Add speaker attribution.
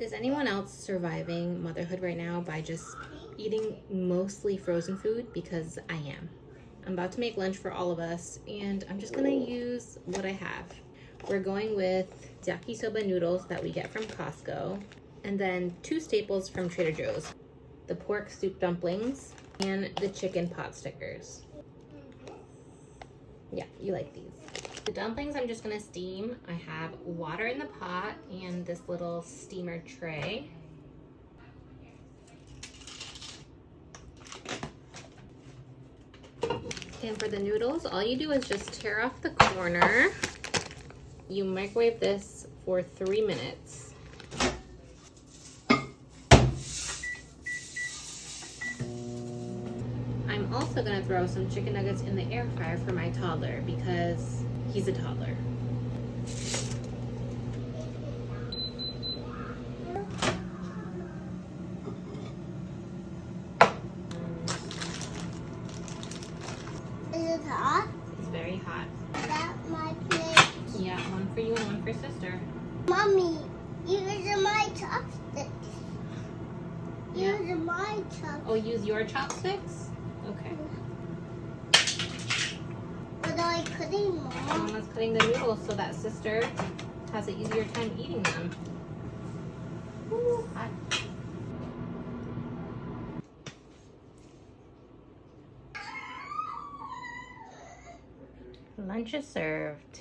Speaker 1: Is anyone else surviving motherhood right now by just eating mostly frozen food? Because I am. I'm about to make lunch for all of us, and I'm just gonna use what I have. We're going with yakisoba noodles that we get from Costco, and then 2 staples from Trader Joe's. The pork soup dumplings and the chicken pot stickers. Yeah, you like these. The dumplings I'm just gonna steam. I have water in the pot and this little steamer tray. And for the noodles, all you do is just tear off the corner. You microwave this for 3 minutes. I'm also gonna throw some chicken nuggets in the air fryer for my toddler because he's a toddler.
Speaker 2: Is it hot?
Speaker 1: It's very hot.
Speaker 2: That's my plate.
Speaker 1: Yeah, one for you and one for sister.
Speaker 2: Mommy, use my chopsticks.
Speaker 1: Yeah.
Speaker 2: Use my chopsticks.
Speaker 1: Oh, use your chopsticks? Okay.
Speaker 2: What are I cutting, Mom?
Speaker 1: Mama's cutting the noodles so that sister has an easier time eating them. Ooh, hot. Lunch is served.